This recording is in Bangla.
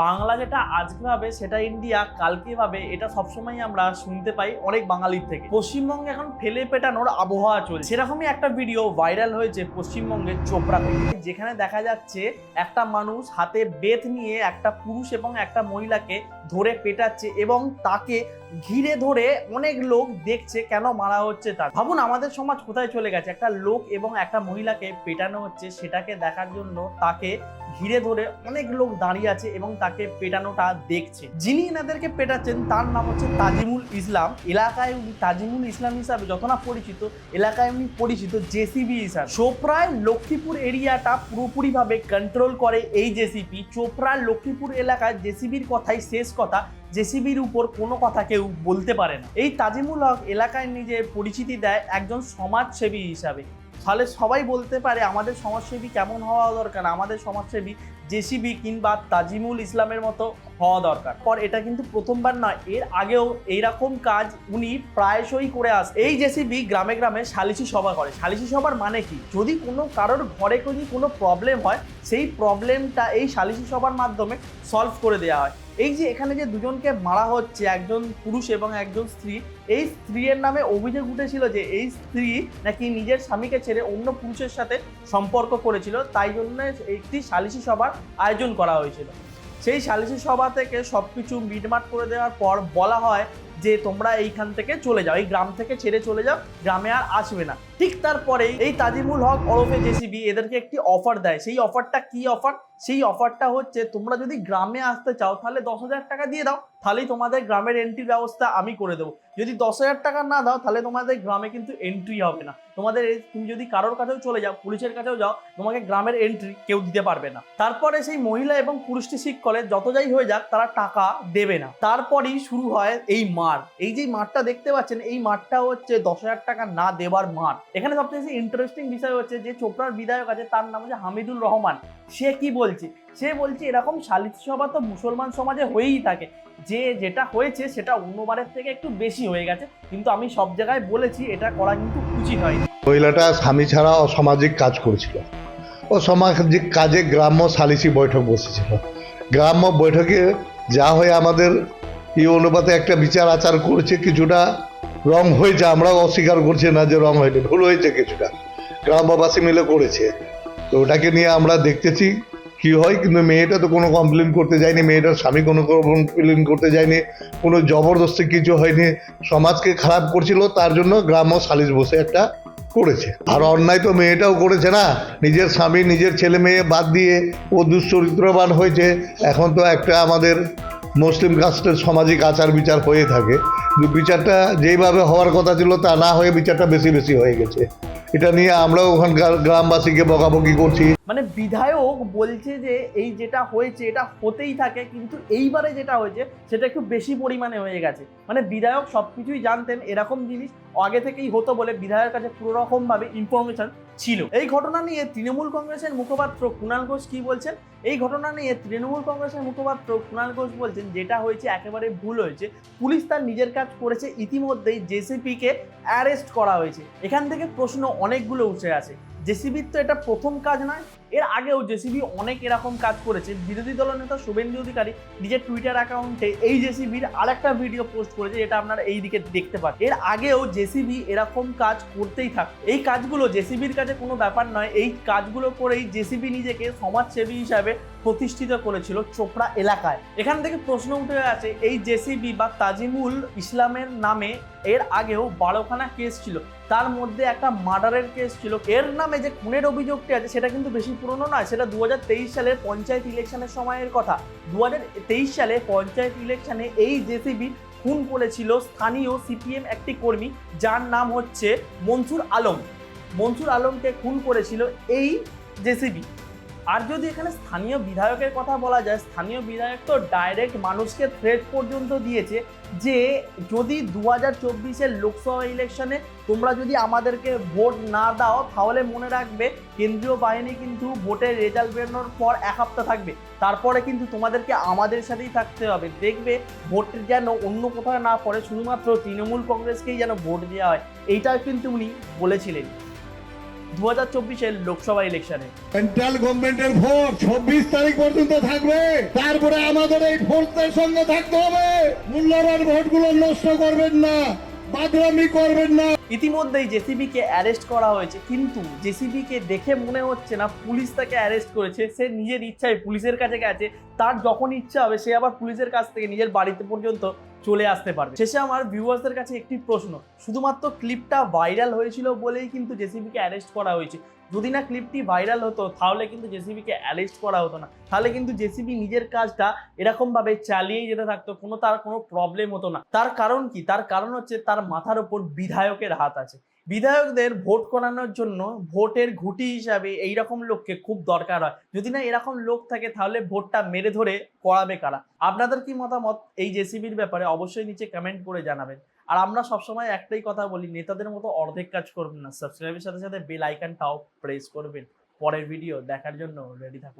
বাংলা যেটা আজকে ভাবে সেটা ইন্ডিয়া কালকে ভাবে, এটা সবসময় আমরা শুনতে পাই অনেক বাঙালির থেকে। পশ্চিমবঙ্গে এখন ফেলে পেটানোর আবহাওয়া চলছে। সেরকমই একটা ভিডিও ভাইরাল হয়েছে পশ্চিমবঙ্গের চোপড়া থেকে, যেখানে দেখা যাচ্ছে একটা মানুষ হাতে বেত নিয়ে একটা পুরুষ এবং একটা মহিলাকে ধরে পেটাচ্ছে এবং তাকে ঘিরে ধরে অনেক লোক দেখছে কেন মারা হচ্ছে তার। ভাবুন আমাদের সমাজ কোথায় চলে গেছে, একটা লোক এবং একটা মহিলাকে পেটানো হচ্ছে, সেটাকে দেখার জন্য তাকে ঘিরে ধরে অনেক লোক দাঁড়িয়ে আছে এবং তাকে পেটানোটা দেখছে। যিনি এনাদেরকে পেটাচ্ছেন তার নাম হচ্ছে তাজিমুল ইসলাম। এলাকায় উনি তাজিমুল ইসলাম হিসাবে যত না পরিচিত, এলাকায় উনি পরিচিত জেসিবি হিসাবে। চোপড়ায় লক্ষ্মীপুর এরিয়াটা পুরোপুরিভাবে কন্ট্রোল করে এই জেসিবি। চোপড়ার লক্ষ্মীপুর এলাকায় জেসিবির কথাই শেষ কথা, জেসিবির উপর কোনো কথা কেউ বলতে পারে না। এই তাজিমুল হক এলাকায় নিজে পরিচিতি দেয় একজন সমাজসেবী হিসাবে। তাহলে সবাই বলতে পারে আমাদের সমাজসেবী কেমন হওয়া দরকার, আমাদের সমাজসেবী জেসিবি কিংবা তাজিমুল ইসলামের মতো হওয়া দরকার। পর এটা কিন্তু প্রথমবার নয়, এর আগেও এইরকম কাজ উনি প্রায়শই করে আসে। এই জেসিবি গ্রামে গ্রামে সালিশি সভা করে। সালিশি সভার মানে কি, যদি কোনো কারোর ঘরে যদি কোনো প্রবলেম হয়, সেই প্রবলেমটা এই সালিশি সভার মাধ্যমে সলভ করে দেওয়া হয়। এই যে এখানে যে দুজনকে মারা হচ্ছে, একজন পুরুষ এবং একজন স্ত্রী, এই স্ত্রীর নামে অভিযোগ উঠেছিল যে এই স্ত্রী নাকি নিজের স্বামীকে ছেড়ে অন্য পুরুষের সাথে সম্পর্ক করেছিল, তাই জন্য একটি সালিশি সভার আয়োজন করা হয়েছিল। সেই সালিশি সভা থেকে সবকিছু মিটমাট করে দেওয়ার পর বলা হয় যে তোমরা এইখান থেকে চলে যাও, এই গ্রাম থেকে ছেড়ে চলে যাও, গ্রামে আর আসবে না। ঠিক তারপরেই এই তাজিমুল হক ওরফে জেসিবি এদেরকে একটি অফার দেয়। সেই অফারটা কি অফার? সেই অফারটা হচ্ছে তোমরা যদি গ্রামে আসতে চাও তাহলে 10,000 টাকা দিয়ে দাও, তাহলেই তোমাদের গ্রামের এন্ট্রি ব্যবস্থা আমি করে দেবো। যদি 10,000 টাকা না দাও তাহলে তোমাদের গ্রামে কিন্তু এন্ট্রি হবে না। তুমি যদি কারোর কাছেও চলে যাও, পুলিশের কাছেও যাও, তোমাকে গ্রামের এন্ট্রি কেউ দিতে পারবে না। তারপরে সেই মহিলা এবং পুরুষটি ঠিক করে যত যাই হয়ে যাক তারা টাকা দেবে না। তারপরেই শুরু হয় এই মার। এই যে মাঠটা দেখতে পাচ্ছেন, এই মাঠটা হচ্ছে 10,000 টাকা না দেওয়ার মাঠ। এখানে সবচেয়ে ইন্টারেস্টিং বিষয় হচ্ছে যে চোপড়ার বিধায়ক আছে, তার নাম হচ্ছে হামিদুল রহমান। সে কি বলছে? সে বলছে এরকম সালিশি সভা তো মুসলমান সমাজে হয়েই থাকে, যে যেটা হয়েছে সেটা অন্যবারের থেকে একটু বেশি হয়ে গেছে, কিন্তু আমি সব জায়গায় বলেছি এটা করা কিন্তু উচিত হয়নি। মহিলাটা স্বামী ছাড়া অসামাজিক কাজ করেছিল। অসামাজিক কাজে গ্রাম্য সালিসি বৈঠক বসেছিল। গ্রাম্য বৈঠকে যা হয়ে আমাদের এই অনুপাতে একটা বিচার আচার করেছে, কিছুটা রং হয়েছে, আমরাও অস্বীকার করছি না যে রং হয়নি, ভুল হয়েছে কিছুটা, গ্রামবাসী মিলে করেছে। তো ওটাকে নিয়ে আমরা দেখতেছি কি হয়। কিন্তু মেয়েটা তো কোনো কমপ্লেন করতে যায়নি, মেয়েটার স্বামী কোনো কমপ্লেন করতে যায়নি, কোনো জবরদস্তি কিছু হয়নি। সমাজকে খারাপ করছিল, তার জন্য গ্রাম্য সালিশ বসে একটা করেছে। আর অন্যায় তো মেয়েটাও করেছে না, নিজের স্বামী নিজের ছেলে মেয়ে বাদ দিয়ে ও দুশ্চরিত্রবান হয়েছে। এখন তো একটা আমাদের মুসলিম কাস্টের সামাজিক আচার বিচার হয়ে থাকে, কিন্তু বিচারটা যেইভাবে হওয়ার কথা ছিল তা না হয়ে বিচারটা বেশি হয়ে গেছে। এটা নিয়ে আমরাও ওখানকার গ্রামবাসীকে বকাবকি করছি। মানে বিধায়ক বলছে যে এই যেটা হয়েছে এটা হতেই থাকে, কিন্তু এইবারে যেটা হয়েছে সেটা একটু বেশি পরিমাণে হয়ে গেছে। মানে বিধায়ক সবকিছুই জানতেন, এরকম জিনিস আগে থেকেই হতো বলে বিধায়কের কাছে পুরো রকম ভাবে ইনফরমেশন ছিল। এই ঘটনা নিয়ে তৃণমূল কংগ্রেসের মুখপাত্র কুণাল ঘোষ কি বলছেন? এই ঘটনা নিয়ে তৃণমূল কংগ্রেসের মুখপাত্র কুণাল ঘোষ বলছেন যেটা হয়েছে একেবারে ভুল হয়েছে, পুলিশ তার নিজের কাজ করেছে, ইতিমধ্যেই জেসিপিকে অ্যারেস্ট করা হয়েছে। এখান থেকে প্রশ্ন অনেকগুলো উঠে আসে, জেসিবির তো এটা প্রথম কাজ নয়, এর আগেও জেসিবি অনেক এরকম কাজ করেছে। বিরোধী দলনেতা শুভেন্দু অধিকারী নিজের টুইটার অ্যাকাউন্টে এই জেসিবির আরেকটা ভিডিও পোস্ট করেছে, যেটা আপনারা এই দিকে দেখতে পাচ্ছেন। এর আগেও জেসিবি এরকম কাজ করতেই থাকে। এই কাজগুলো জেসিবির কাছে কোনো ব্যাপার নয়, এই কাজগুলো করেই জেসিবি নিজেকে সমাজসেবী হিসাবে প্রতিষ্ঠিত করেছিল চোপড়া এলাকায়। এখান থেকে প্রশ্ন উঠে আছে, এই জেসিবি বা তাজিমুল ইসলামের নামে এর আগেও 12খানা কেস ছিল, তার মধ্যে একটা মার্ডারের কেস ছিল। এর নামে যে খুনের অভিযোগটি আছে সেটা কিন্তু বেশি পুরনো নয়, সেটা 2023 সালের পঞ্চায়েত ইলেকশনের সময়ের কথা। 2023 সালে পঞ্চায়েত ইলেকশনে এই জেসিবি খুন করেছিল স্থানীয় সিপিএম একটি কর্মী, যার নাম হচ্ছে মনসুর আলম। মনসুর আলমকে খুন করেছিল এই জেসিবি। আর যদি এখানে স্থানীয় বিধায়কের কথা বলা যায়, স্থানীয় বিধায়ক তো ডাইরেক্ট মানুষকে থ্রেট পর্যন্ত দিয়েছে যে যদি 2024-এর লোকসভা ইলেকশনে তোমরা যদি আমাদেরকে ভোট না দাও তাহলে মনে রাখবে কেন্দ্রীয় বাহিনী কিন্তু ভোটের রেজাল্ট বেরোনোর পর 1 সপ্তাহ থাকবে, তারপরে কিন্তু তোমাদেরকে আমাদের সাথেই থাকতে হবে। দেখবে ভোট যেন অন্য কোথাও না পড়ে, শুধুমাত্র তৃণমূল কংগ্রেসকেই যেন ভোট দেওয়া হয়, এইটাও কিন্তু উনি বলেছিলেন। 2024-এর লোকসভা ইলেকশনে। সেন্ট্রাল গভর্নমেন্টের ভোট 26 তারিখ পর্যন্ত থাকবে, তারপরে আমাদের এই ভোটের সঙ্গে থাকতে হবে। মূল্যবান ভোটগুলো নষ্ট করবেন না, বাদরামি করবেন না। ইতিমধ্যেই জেসিবিকে অ্যারেস্ট করা হয়েছে, কিন্তু জেসিবিকে দেখে মনে হচ্ছে না পুলিশ তাকে অ্যারেস্ট করেছে। সে নিজের ইচ্ছায় পুলিশের কাছে গেছে, তার যখন ইচ্ছা হবে সে আবার পুলিশের কাছ থেকে নিজের বাড়িতে পর্যন্ত চলে আসতে পারবে। শেষে আমার ভিউয়ার্সদের কাছে একটি প্রশ্ন, শুধুমাত্র ক্লিপটা ভাইরাল হয়েছিল বলেই কিন্তু জেসিবিকে অ্যারেস্ট করা হয়েছে? যদি না ক্লিপটি ভাইরাল হতো তাহলে কিন্তু জেসিবিকে অ্যারেস্ট করা হতো না, তাহলে কিন্তু জেসিবি নিজের কাজটা এরকমভাবে চালিয়েই যেতে থাকতো, তার কোনো প্রবলেম হতো না। তার কারণ কি? তার কারণ হচ্ছে তার মাথার ওপর বিধায়কের হাত আছে। বিধায়কদের ভোট করানোর জন্য ভোটের ঘুঁটি হিসাবে এইরকম লোককে খুব দরকার হয়। যদি না এরকম লোক থাকে তাহলে ভোটটা মেরে ধরে করাবে কারা? আপনাদের কি মতামত এই জেসিবির ব্যাপারে অবশ্যই নিচে কমেন্ট করে জানাবেন। আর আমরা সবসময় একটাই কথা বলি, নেতাদের মতো অর্ধেক কাজ করবেন না, সাবস্ক্রাইবের সাথে সাথে বেল আইকনটাও প্রেস করবেন। পরের ভিডিও দেখার জন্য রেডি থাকুন।